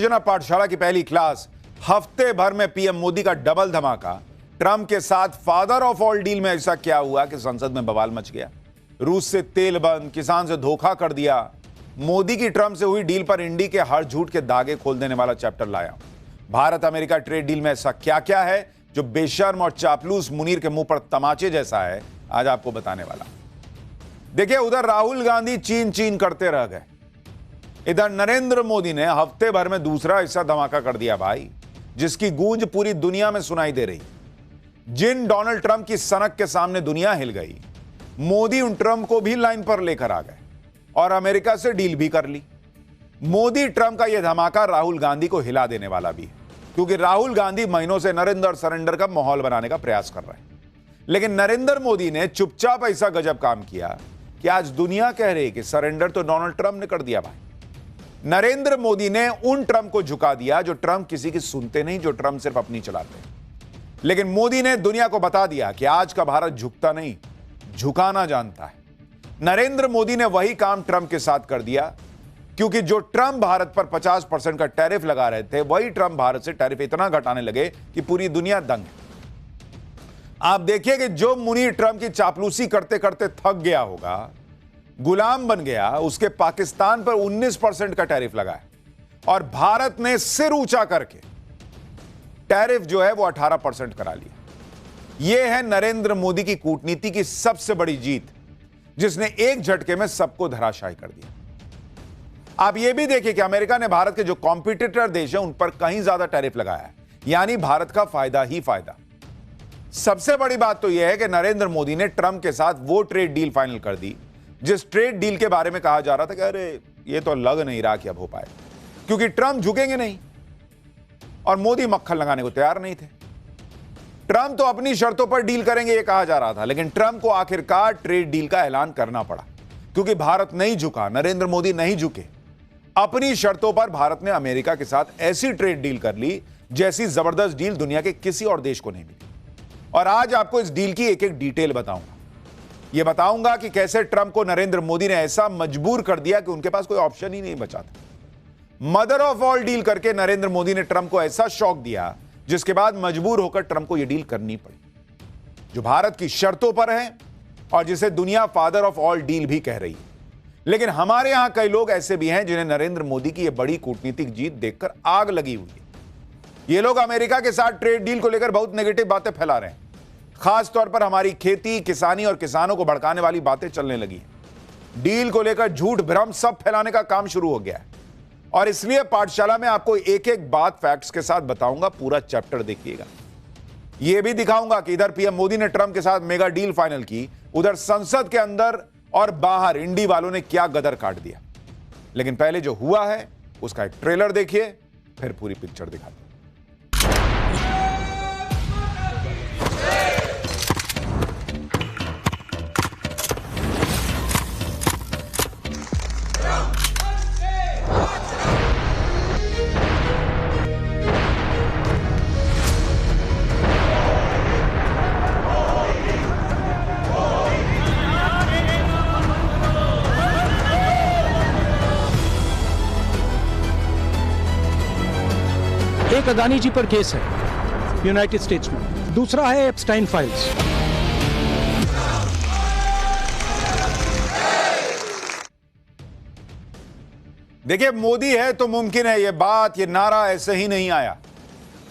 योजना पाठशाला की पहली क्लास। हफ्ते भर में पीएम मोदी का डबल धमाका। ट्रंप के साथ फादर ऑफ ऑल डील में ऐसा क्या हुआ कि संसद में बवाल मच गया। रूस से तेल बंद, किसान से धोखा कर दिया। मोदी की ट्रंप से हुई डील पर इंडी के हर झूठ के दागे खोल देने वाला चैप्टर लाया। भारत अमेरिका ट्रेड डील में ऐसा क्या क्या है जो बेशर्म और चापलूस मुनीर के मुंह पर तमाचे जैसा है, आज आपको बताने वाला। देखिए, उधर राहुल गांधी चीन चीन करते रह गए, इधर नरेंद्र मोदी ने हफ्ते भर में दूसरा ऐसा धमाका कर दिया भाई, जिसकी गूंज पूरी दुनिया में सुनाई दे रही। जिन डोनाल्ड ट्रंप की सनक के सामने दुनिया हिल गई, मोदी उन ट्रंप को भी लाइन पर लेकर आ गए और अमेरिका से डील भी कर ली। मोदी ट्रंप का यह धमाका राहुल गांधी को हिला देने वाला भी है, क्योंकि राहुल गांधी महीनों से नरेंद्र सरेंडर का माहौल बनाने का प्रयास कर रहे हैं। लेकिन नरेंद्र मोदी ने चुपचाप ऐसा गजब काम किया कि आज दुनिया कह रही है कि सरेंडर तो डोनाल्ड ट्रंप ने कर दिया भाई। नरेंद्र मोदी ने उन ट्रंप को झुका दिया जो ट्रंप किसी की सुनते नहीं, जो ट्रंप सिर्फ अपनी चलाते हैं। लेकिन मोदी ने दुनिया को बता दिया कि आज का भारत झुकता नहीं, झुकाना जानता है। नरेंद्र मोदी ने वही काम ट्रंप के साथ कर दिया, क्योंकि जो ट्रंप भारत पर 50% का टैरिफ लगा रहे थे, वही ट्रंप भारत से टैरिफ इतना घटाने लगे कि पूरी दुनिया दंग है। आप देखिए कि जो मुनीर ट्रंप की चापलूसी करते करते थक गया होगा, गुलाम बन गया, उसके पाकिस्तान पर 19% का टैरिफ लगाया और भारत ने सिर ऊंचा करके टैरिफ जो है वो 18% करा लिया। यह है नरेंद्र मोदी की कूटनीति की सबसे बड़ी जीत, जिसने एक झटके में सबको धराशायी कर दिया। आप यह भी देखिए कि अमेरिका ने भारत के जो कॉम्पिटिटर देश हैं उन पर कहीं ज्यादा टैरिफ लगाया है, यानी भारत का फायदा ही फायदा। सबसे बड़ी बात तो यह है कि नरेंद्र मोदी ने ट्रंप के साथ वो ट्रेड डील फाइनल कर दी जिस ट्रेड डील के बारे में कहा जा रहा था कि अरे ये तो लग नहीं रहा कि अब हो पाए, क्योंकि ट्रंप झुकेंगे नहीं और मोदी मक्खन लगाने को तैयार नहीं थे। ट्रंप तो अपनी शर्तों पर डील करेंगे ये कहा जा रहा था, लेकिन ट्रंप को आखिरकार ट्रेड डील का ऐलान करना पड़ा, क्योंकि भारत नहीं झुका, नरेंद्र मोदी नहीं झुके। अपनी शर्तों पर भारत ने अमेरिका के साथ ऐसी ट्रेड डील कर ली जैसी जबरदस्त डील दुनिया के किसी और देश को नहीं मिली। और आज आपको इस डील की एक एक डिटेल बताऊंगा। यह बताऊंगा कि कैसे ट्रंप को नरेंद्र मोदी ने ऐसा मजबूर कर दिया कि उनके पास कोई ऑप्शन ही नहीं बचा था। मदर ऑफ ऑल डील करके नरेंद्र मोदी ने ट्रंप को ऐसा शॉक दिया, जिसके बाद मजबूर होकर ट्रंप को यह डील करनी पड़ी, जो भारत की शर्तों पर है और जिसे दुनिया फादर ऑफ ऑल डील भी कह रही है। लेकिन हमारे यहां कई लोग ऐसे भी हैं जिन्हें नरेंद्र मोदी की यह बड़ी कूटनीतिक जीत देखकर आग लगी हुई है। ये लोग अमेरिका के साथ ट्रेड डील को लेकर बहुत नेगेटिव बातें फैला रहे हैं। खास तौर पर हमारी खेती, किसानी और किसानों को भड़काने वाली बातें चलने लगी हैं। डील को लेकर झूठ भ्रम सब फैलाने का काम शुरू हो गया है, और इसलिए पाठशाला में आपको एक एक बात फैक्ट्स के साथ बताऊंगा। पूरा चैप्टर देखिएगा। यह भी दिखाऊंगा कि इधर पीएम मोदी ने ट्रंप के साथ मेगा डील फाइनल की, उधर संसद के अंदर और बाहर इंडी वालों ने क्या गदर काट दिया। लेकिन पहले जो हुआ है उसका एक ट्रेलर देखिए, फिर पूरी पिक्चर दिखाते हैं। एक अदानी जी पर केस है यूनाइटेड स्टेट्स में, दूसरा है एप्स्टाइन फाइल्स। देखिए, मोदी है तो मुमकिन है, यह बात, यह नारा ऐसे ही नहीं आया।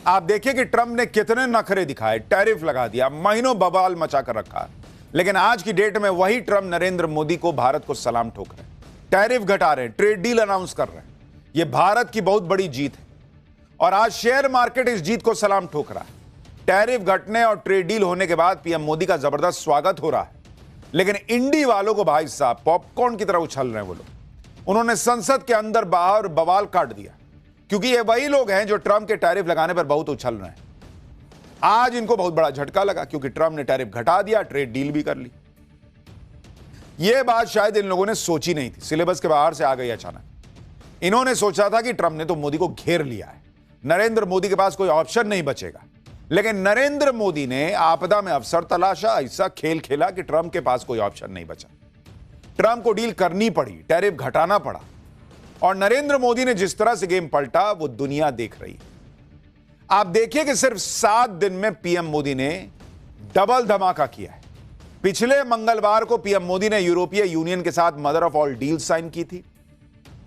आप देखिए कि ट्रंप ने कितने नखरे दिखाए, टैरिफ लगा दिया, महीनों बवाल मचा कर रखा। लेकिन आज की डेट में वही ट्रंप नरेंद्र मोदी को, भारत को सलाम ठोक रहे हैं, टैरिफ घटा रहे हैं, ट्रेड डील अनाउंस कर रहे हैं। यह भारत की बहुत बड़ी जीत है और आज शेयर मार्केट इस जीत को सलाम ठोक रहा है। टैरिफ घटने और ट्रेड डील होने के बाद पीएम मोदी का जबरदस्त स्वागत हो रहा है। लेकिन इंडी वालों को भाई साहब पॉपकॉर्न की तरह उछल रहे हैं वो लोग। उन्होंने संसद के अंदर बाहर बवाल काट दिया, क्योंकि ये वही लोग हैं जो ट्रंप के टैरिफ लगाने पर बहुत उछल रहे हैं। आज इनको बहुत बड़ा झटका लगा, क्योंकि ट्रंप ने टैरिफ घटा दिया, ट्रेड डील भी कर ली। यह बात शायद इन लोगों ने सोची नहीं थी, सिलेबस के बाहर से आ गई अचानक। इन्होंने सोचा था कि ट्रंप ने तो मोदी को घेर लिया है, नरेंद्र मोदी के पास कोई ऑप्शन नहीं बचेगा। लेकिन नरेंद्र मोदी ने आपदा में अवसर तलाशा, ऐसा खेल खेला कि ट्रंप के पास कोई ऑप्शन नहीं बचा। ट्रंप को डील करनी पड़ी, टैरिफ घटाना पड़ा। और नरेंद्र मोदी ने जिस तरह से गेम पलटा वो दुनिया देख रही है। आप देखिए कि सिर्फ 7 दिन में पीएम मोदी ने डबल धमाका किया है। पिछले मंगलवार को पीएम मोदी ने यूरोपीय यूनियन के साथ mother of all deal sign की थी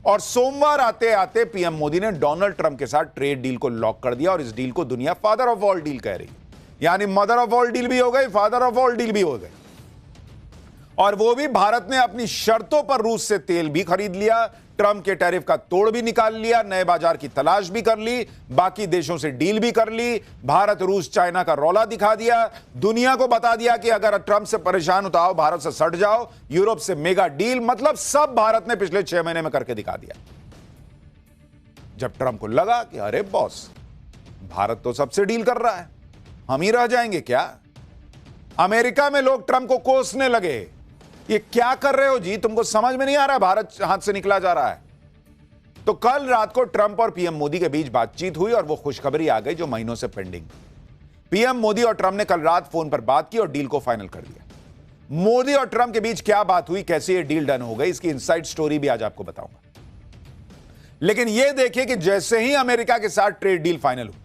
और सोमवार आते आते पीएम मोदी ने डोनाल्ड ट्रंप के साथ ट्रेड डील को लॉक कर दिया और इस डील को दुनिया फादर ऑफ ऑल डील कह रही है। यानी मदर ऑफ ऑल डील भी हो गई, फादर ऑफ ऑल डील भी हो गई। और वो भी भारत ने अपनी शर्तों पर रूस से तेल भी खरीद लिया, ट्रंप के टैरिफ का तोड़ भी निकाल लिया, नए बाजार की तलाश भी कर ली, बाकी देशों से डील भी कर ली, भारत रूस चाइना का रौला दिखा दिया, दुनिया को बता दिया कि अगर ट्रंप से परेशान होता हो भारत से सट जाओ, यूरोप से मेगा डील, मतलब सब भारत ने पिछले 6 महीने में करके दिखा दिया। जब ट्रंप को लगा कि अरे बॉस, भारत तो सबसे डील कर रहा है, हम ही रह जाएंगे क्या? अमेरिका में लोग ट्रंप को कोसने लगे, ये क्या कर रहे हो जी, तुमको समझ में नहीं आ रहा, भारत हाथ से निकला जा रहा है। तो कल रात को ट्रंप और पीएम मोदी के बीच बातचीत हुई और वो खुशखबरी आ गई जो महीनों से पेंडिंग। पीएम मोदी और ट्रंप ने कल रात फोन पर बात की और डील को फाइनल कर दिया। मोदी और ट्रंप के बीच क्या बात हुई, कैसे ये डील डन हो गई, इसकी इनसाइड स्टोरी भी आज आपको बताऊंगा। लेकिन यह देखिए कि जैसे ही अमेरिका के साथ ट्रेड डील फाइनल हुई,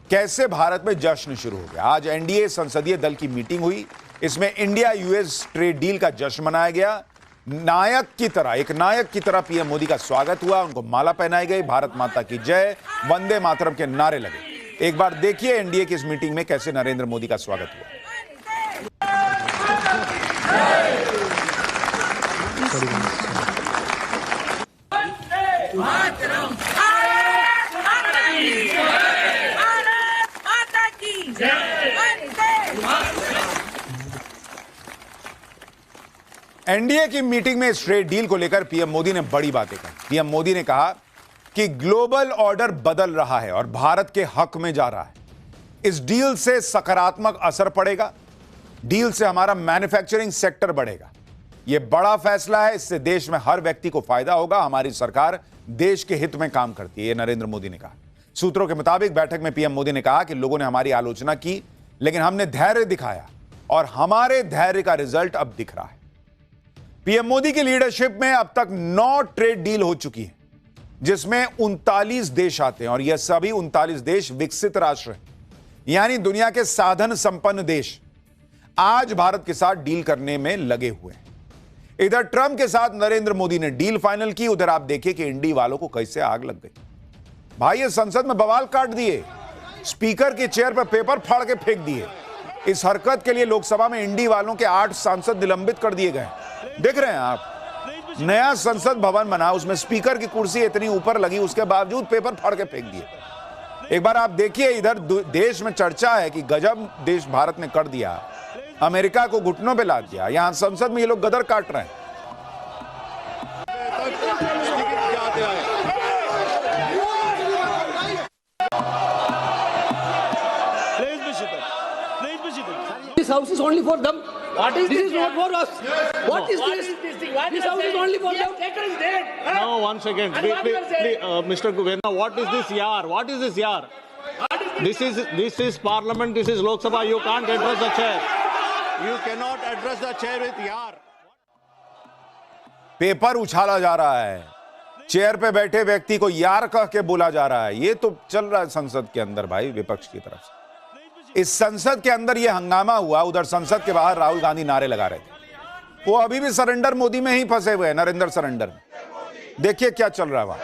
कैसे भारत में जश्न शुरू हो गया। आज एनडीए संसदीय दल की मीटिंग हुई, इसमें इंडिया यूएस ट्रेड डील का जश्न मनाया गया। नायक की तरह, एक नायक की तरह पीएम मोदी का स्वागत हुआ, उनको माला पहनाई गई, भारत माता की जय, वंदे मातरम के नारे लगे। एक बार देखिए एनडीए की इस मीटिंग में कैसे नरेंद्र मोदी का स्वागत हुआ। एनडीए की मीटिंग में इस ट्रेड डील को लेकर पीएम मोदी ने बड़ी बातें कही। पीएम मोदी ने कहा कि ग्लोबल ऑर्डर बदल रहा है और भारत के हक में जा रहा है। इस डील से सकारात्मक असर पड़ेगा, डील से हमारा मैन्युफैक्चरिंग सेक्टर बढ़ेगा। यह बड़ा फैसला है, इससे देश में हर व्यक्ति को फायदा होगा। हमारी सरकार देश के हित में काम करती है, यह नरेंद्र मोदी ने कहा। सूत्रों के मुताबिक बैठक में पीएम मोदी ने कहा कि लोगों ने हमारी आलोचना की, लेकिन हमने धैर्य दिखाया और हमारे धैर्य का रिजल्ट अब दिख रहा है। पीएम मोदी की लीडरशिप में अब तक 9 ट्रेड डील हो चुकी है, जिसमें 39 देश आते हैं और यह सभी 39 देश विकसित राष्ट्र हैं, यानी दुनिया के साधन संपन्न देश आज भारत के साथ डील करने में लगे हुए हैं। इधर ट्रंप के साथ नरेंद्र मोदी ने डील फाइनल की, उधर आप देखिए कि इंडी वालों को कैसे आग लग गई। भाई ये संसद में बवाल काट दिए, स्पीकर की चेयर पर पेपर फाड़ के फेंक दिए। इस हरकत के लिए लोकसभा में इंडी वालों के 8 सांसद निलंबित कर दिए गए। देख रहे हैं आप, नया संसद भवन बना, उसमें स्पीकर की कुर्सी इतनी ऊपर लगी, उसके बावजूद पेपर फाड़ के फेंक दिए। एक बार आप देखिए, इधर देश में चर्चा है कि गजब देश भारत ने कर दिया, अमेरिका को घुटनों पे लाद दिया। यहां संसद में ये लोग गदर काट रहे हैं। This house is only for them. What is this? This is not for us. What is this? This house is only for them. No, one second. Please, Mr. Governor, what is this yar? What is this yar? This is Parliament. This is Lok Sabha. You can't address the chair. You cannot address the chair with yar. Paper उछाला जा रहा है, chair पे बैठे व्यक्ति को यार कह के बोला जा रहा है। ये तो चल रहा है संसद के अंदर भाई, विपक्ष की तरफ से। इस संसद के अंदर यह हंगामा हुआ, उधर संसद के बाहर राहुल गांधी नारे लगा रहे थे। वो अभी भी सरेंडर मोदी में ही फंसे हुए हैं, नरेंद्र सरेंडर में। देखिए क्या चल रहा है वहां।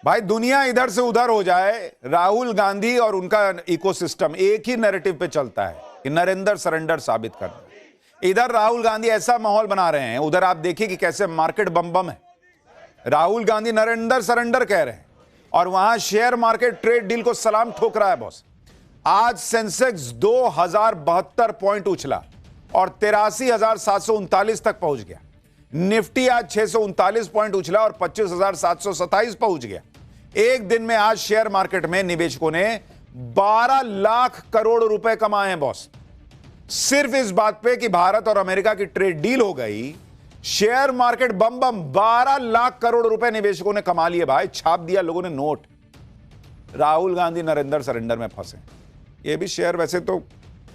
भाई दुनिया इधर से उधर हो जाए, राहुल गांधी और उनका इकोसिस्टम एक ही नैरेटिव पे चलता है कि नरेंद्र सरेंडर साबित करना। इधर राहुल गांधी ऐसा माहौल बना रहे हैं, उधर आप देखिए कि कैसे मार्केट बम बम है। राहुल गांधी नरेंद्र सरेंडर कह रहे हैं और वहां शेयर मार्केट ट्रेड डील को सलाम ठोक रहा है बॉस। आज सेंसेक्स 2072 पॉइंट उछला और 83,739 तक पहुंच गया। निफ्टी आज 639 पॉइंट उछला और 25,727 पहुंच गया। एक दिन में आज शेयर मार्केट में निवेशकों ने 12 लाख करोड़ रुपए कमाए हैं बॉस, सिर्फ इस बात पे कि भारत और अमेरिका की ट्रेड डील हो गई। शेयर मार्केट बम बम, 12 लाख करोड़ रुपए निवेशकों ने कमा लिए भाई, छाप दिया लोगों ने नोट। राहुल गांधी नरेंद्र सरेंडर में फंसे। ये भी शेयर वैसे तो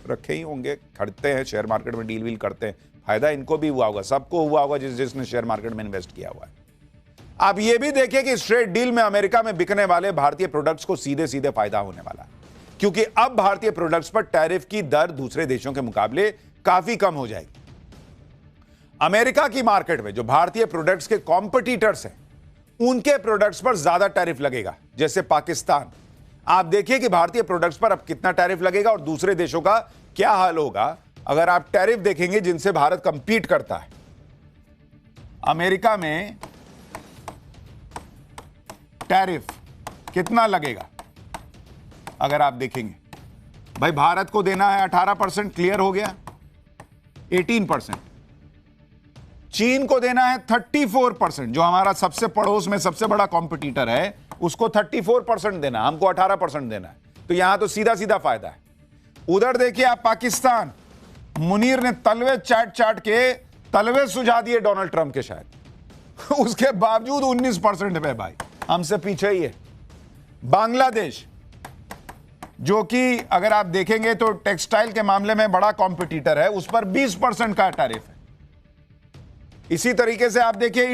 रखे ही होंगे, खरीदते हैं शेयर मार्केट में, डील वील करते हैं, फायदा इनको भी हुआ होगा, सबको हुआ होगा जिसने शेयर मार्केट में इन्वेस्ट किया हुआ है। आप ये भी देखिए कि इस ट्रेड डील में अमेरिका में बिकने वाले भारतीय प्रोडक्ट्स को सीधे सीधे फायदा होने वाला है, क्योंकि अब भारतीय प्रोडक्ट्स पर टैरिफ की दर दूसरे देशों के मुकाबले काफी कम हो जाएगी। अमेरिका की मार्केट में जो भारतीय प्रोडक्ट्स के कॉम्पिटिटर्स हैं, उनके प्रोडक्ट्स पर ज्यादा टैरिफ लगेगा, जैसे पाकिस्तान। आप देखिए कि भारतीय प्रोडक्ट्स पर अब कितना टैरिफ लगेगा और दूसरे देशों का क्या हाल होगा अगर आप टैरिफ देखेंगे जिनसे भारत कंपीट करता है। अमेरिका में टैरिफ कितना लगेगा अगर आप देखेंगे, भाई भारत को देना है 18%, क्लियर हो गया, 18%। चीन को देना है 34%, जो हमारा सबसे पड़ोस में सबसे बड़ा कॉम्पिटिटर है, उसको 34% देना, हमको 18% देना है। तो यहां तो सीधा सीधा फायदा है। उधर देखिए आप पाकिस्तान, मुनीर ने तलवे चाट के तलवे सुझा दिए डोनाल्ड ट्रंप के, शायद उसके बावजूद 19% पे भाई, हमसे पीछे ही है। बांग्लादेश, जो कि अगर आप देखेंगे तो टेक्सटाइल के मामले में बड़ा कॉम्पिटिटर है, उस पर 20% का टैरिफ है। इसी तरीके से आप देखिए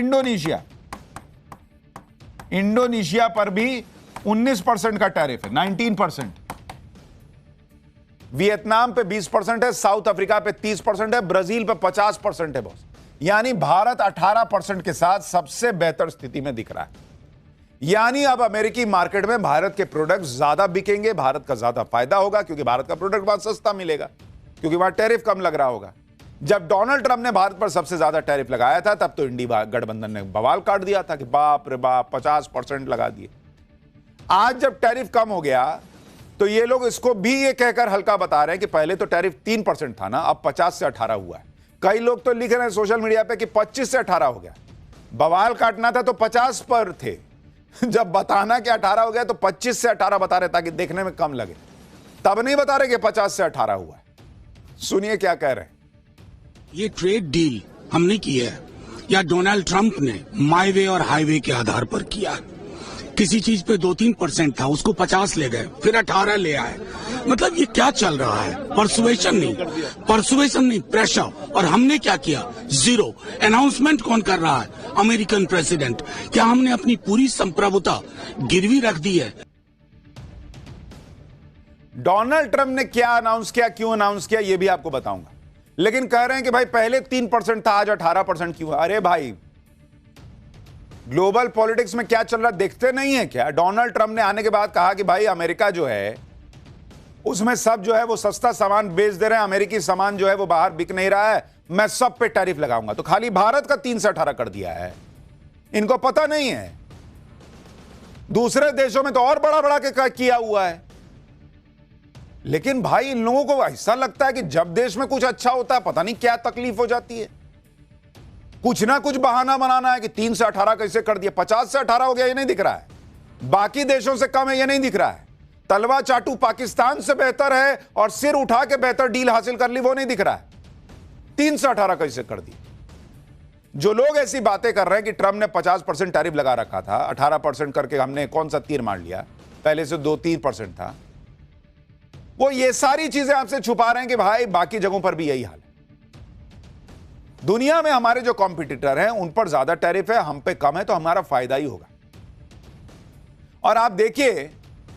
इंडोनेशिया पर भी 19% का टैरिफ है, 19%। वियतनाम पे 20% है, साउथ अफ्रीका पे 30% है, ब्राजील पे 50% है बॉस। यानी भारत 18% के साथ सबसे बेहतर स्थिति में दिख रहा है। यानी अब अमेरिकी मार्केट में भारत के प्रोडक्ट ज्यादा बिकेंगे, भारत का ज्यादा फायदा होगा, क्योंकि भारत का प्रोडक्ट बहुत सस्ता मिलेगा, क्योंकि वहां टैरिफ कम लग रहा होगा। जब डोनाल्ड ट्रंप ने भारत पर सबसे ज्यादा टैरिफ लगाया था, तब तो इंडिया गठबंधन ने बवाल काट दिया था कि बाप रे बाप 50% लगा दिए। आज जब टैरिफ कम हो गया तो ये लोग इसको भी ये कहकर हल्का बता रहे हैं कि पहले तो टैरिफ 3% था ना, अब 50 से 18 हुआ है। कई लोग तो लिख रहे हैं सोशल मीडिया पे कि 25 से 18 हो गया। बवाल काटना था तो 50 पर थे, जब बताना कि 18 हो गया तो 25 से 18 बता रहे ताकि देखने में कम लगे, तब नहीं बता रहे कि 50 से 18 हुआ है। सुनिए क्या कह रहे हैं। ये ट्रेड डील हमने की है या डोनाल्ड ट्रंप ने माई वे और हाईवे के आधार पर किया। किसी चीज पे 2-3% था, उसको 50 ले गए, फिर 18 ले आए। मतलब ये क्या चल रहा है? परसुएशन नहीं, प्रेशर। और हमने क्या किया? जीरो। अनाउंसमेंट कौन कर रहा है? American president. क्या हमने अपनी पूरी संप्रभुता गिरवी रख दी है? डोनाल्ड ट्रंप ने क्या अनाउंस किया, क्यों अनाउंस किया, यह भी आपको बताऊंगा। लेकिन कह रहे हैं कि भाई पहले 3% था, आज 18% क्यों? अरे भाई, ग्लोबल पॉलिटिक्स में क्या चल रहा देखते नहीं है क्या? डोनाल्ड ट्रंप ने आने के बाद कहा कि भाई अमेरिका जो है उसमें सब जो है वो सस्ता सामान बेच दे रहे हैं, अमेरिकी सामान जो है वो बाहर बिक नहीं रहा है, मैं सब पे टैरिफ लगाऊंगा। तो खाली भारत का 3 से 18 कर दिया है, इनको पता नहीं है। दूसरे देशों में तो और बड़ा बड़ा के किया हुआ है। लेकिन भाई इन लोगों को ऐसा लगता है कि जब देश में कुछ अच्छा होता है पता नहीं क्या तकलीफ हो जाती है। कुछ ना कुछ बहाना बनाना है कि 3 से 18 कैसे कर दिया, 50 से 18 हो गया, ये नहीं दिख रहा है। बाकी देशों से कम है, ये नहीं दिख रहा है। तलवा चाटू पाकिस्तान से बेहतर है और सिर उठा के बेहतर डील हासिल कर ली, वो नहीं दिख रहा है। 3 से 18 कैसे कर दी? जो लोग ऐसी बातें कर रहे हैं कि ट्रंप ने 50% टैरिफ लगा रखा था, 18% करके हमने कौन सा तीर मार लिया, पहले से 2-3% था, वो ये सारी चीजें आपसे छुपा रहे हैं कि भाई बाकी जगहों पर भी यही हाल है। दुनिया में हमारे जो कॉम्पिटिटर हैं उन पर ज्यादा टैरिफ है, हम पे कम है, तो हमारा फायदा ही होगा। और आप देखिए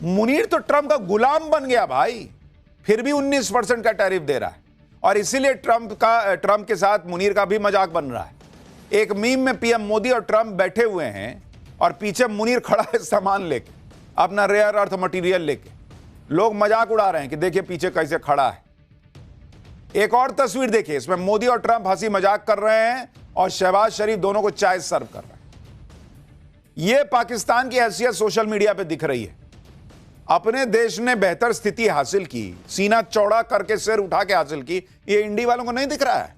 मुनीर तो ट्रंप का गुलाम बन गया भाई, फिर भी 19% का टैरिफ दे रहा है। और इसीलिए ट्रंप के साथ मुनीर का भी मजाक बन रहा है। एक मीम में पीएम मोदी और ट्रंप बैठे हुए हैं और पीछे मुनीर खड़ा है सामान लेके, अपना रेयर अर्थ मटेरियल लेके। लोग मजाक उड़ा रहे हैं कि देखिए पीछे कैसे खड़ा है। एक और तस्वीर देखिए, इसमें मोदी और ट्रंप हंसी मजाक कर रहे हैं और शहबाज शरीफ दोनों को चाय सर्व कर रहे हैं। यह पाकिस्तान की हैसियत सोशल मीडिया पे दिख रही है। अपने देश ने बेहतर स्थिति हासिल की, सीना चौड़ा करके सिर उठा के हासिल की, ये इंडिया वालों को नहीं दिख रहा है।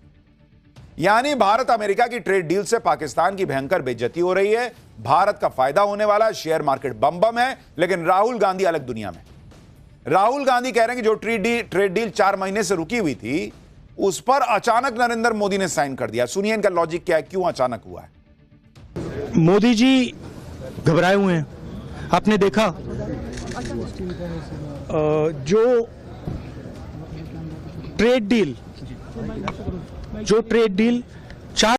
यानी भारत अमेरिका की ट्रेड डील से पाकिस्तान की भयंकर बेइज्जती हो रही है, भारत का फायदा होने वाला है, शेयर मार्केट बम बम है। लेकिन राहुल गांधी अलग दुनिया में। राहुल गांधी कह रहे हैं कि जो ट्रेड डील 4 महीने से रुकी हुई थी, उस पर अचानक नरेंद्र मोदी ने साइन कर दिया। सुनिए इनका लॉजिक क्या है, क्यों अचानक हुआ है। मोदी जी घबराए हुए हैं। आपने देखा जो ट्रेड डील